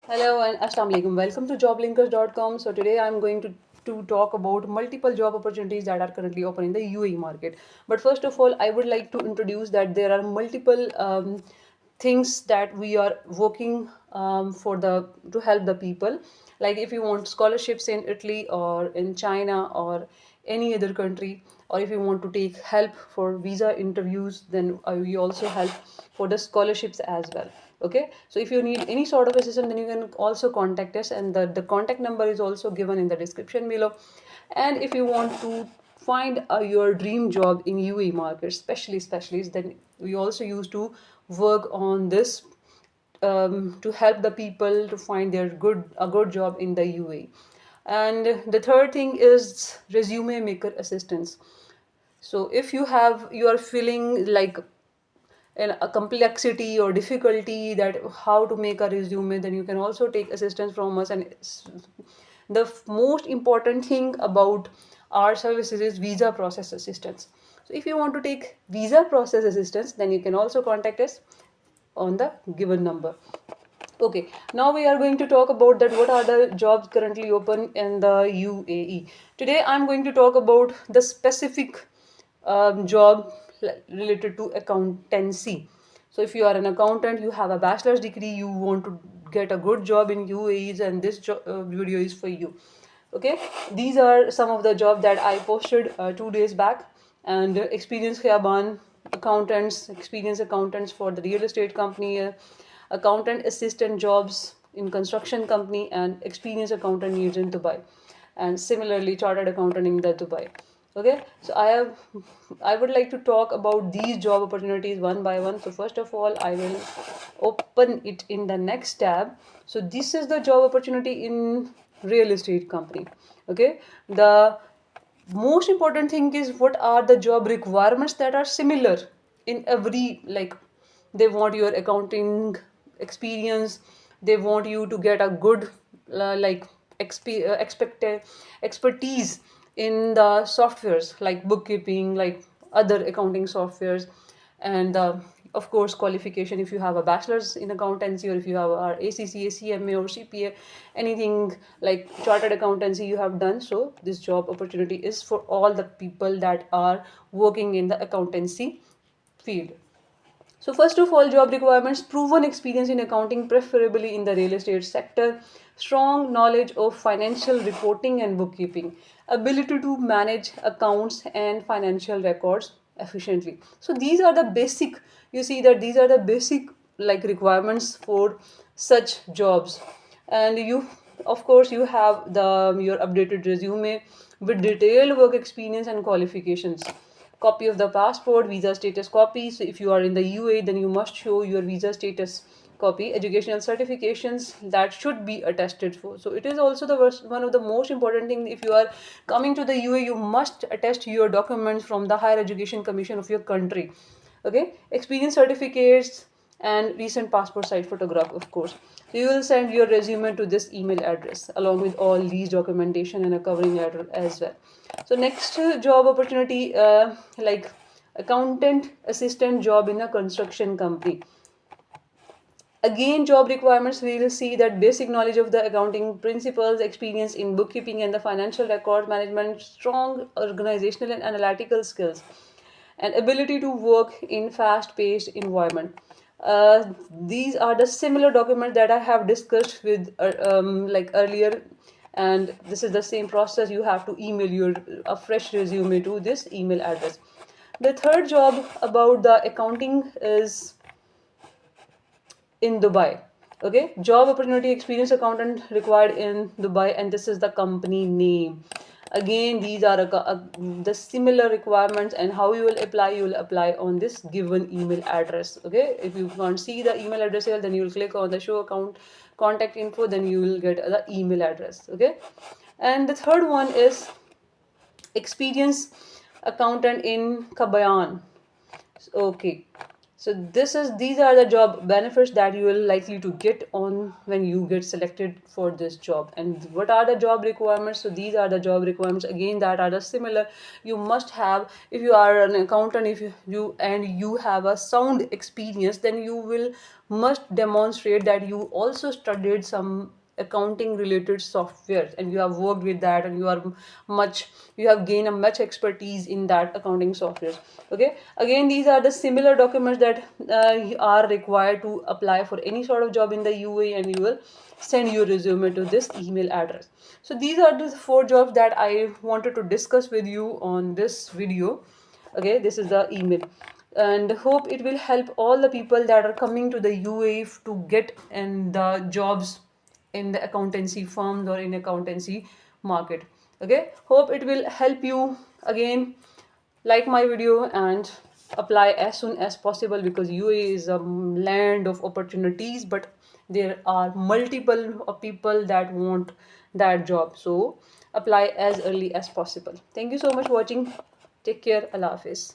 Hello and Assalamu alaikum. Welcome to joblinkers.com. So today I'm going to talk about multiple job opportunities that are currently open in the UAE market. But first of all, I would like to introduce that there are multiple things that we are working for the to help the people. Like if you want scholarships in Italy or in China or any other country, or if you want to take help for visa interviews, then we also help for the scholarships as well. Okay, so if you need any sort of assistance, then you can also contact us, and the contact number is also given in the description below. And if you want to find your dream job in UAE market, especially, then we also used to work on this to help the people to find their good job in the UAE. And the third thing is resume maker assistance. So if you are feeling like a complexity or difficulty that how to make a resume, then you can also take assistance from us. And the most important thing about our services is visa process assistance. So if you want to take visa process assistance, then you can also contact us on the given number. Okay, now we are going to talk about that what are the jobs currently open in the UAE. Today I'm going to talk about the specific job related to accountancy. So if you are an accountant, you have a bachelor's degree, you want to get a good job in UAE, and this video is for you. Okay, these are some of the jobs that I posted 2 days back. And experienced Khiaban accountants, experienced accountants for the real estate company, accountant assistant jobs in construction company, and experienced accountant needs in Dubai, and similarly chartered accountant in the Dubai. Okay, so I would like to talk about these job opportunities one by one. So first of all, I will open it in the next tab. So this is the job opportunity in real estate company. Okay, the most important thing is what are the job requirements that are similar in every, like they want your accounting experience, they want you to get a good like expected expertise in the softwares like bookkeeping, like other accounting softwares. And of course qualification, if you have a bachelor's in accountancy, or if you have a ACCA, CMA, or CPA, anything like chartered accountancy you have done. So this job opportunity is for all the people that are working in the accountancy field. So first of all, job requirements: proven experience in accounting, preferably in the real estate sector, strong knowledge of financial reporting and bookkeeping, ability to manage accounts and financial records efficiently. So these are the basic, you see that these are the basic like requirements for such jobs. And you, of course, you have the your updated resume with detailed work experience and qualifications, copy of the passport, visa status copy. So if you are in the UAE, then you must show your visa status copy, educational certifications that should be attested for. So it is also the one of the most important thing. If you are coming to the UAE, you must attest your documents from the Higher Education Commission of your country. Okay, experience certificates and recent passport size photograph, of course. So you will send your resume to this email address along with all these documentation and a covering letter as well. So next job opportunity, like accountant assistant job in a construction company. Again, job requirements, we will see that basic knowledge of the accounting principles, experience in bookkeeping and the financial record management, strong organizational and analytical skills, and ability to work in fast-paced environment. These are the similar documents that I have discussed with like earlier, and this is the same process. You have to email your a fresh resume to this email address. The third job about the accounting is in Dubai. Okay, job opportunity: experienced accountant required in Dubai, and this is the company name. Again, these are the similar requirements, and how you will apply. You will apply on this given email address. Okay, if you can't see the email address here, then you will click on the show account contact info. Then you will get the email address. Okay, and the third one is experienced accountant in Kabayan. Okay, So these are the job benefits that you will likely to get on when you get selected for this job. And what are the job requirements? So these are the job requirements again that are the similar. You must have, if you are an accountant, if you have a sound experience, then you will must demonstrate that you also studied some accounting related software and you have worked with that, and you have gained a much expertise in that accounting software. Okay, again these are the similar documents that are required to apply for any sort of job in the UAE, and you will send your resume to this email address. So these are the four jobs that I wanted to discuss with you on this video. Okay, this is the email, and hope it will help all the people that are coming to the UAE to get in the jobs in the accountancy firms or in accountancy market. Okay, hope it will help you. Again, like my video and apply as soon as possible, because UAE is a land of opportunities, but there are multiple people that want that job. So apply as early as possible. Thank you so much for watching. Take care. Allah Hafiz.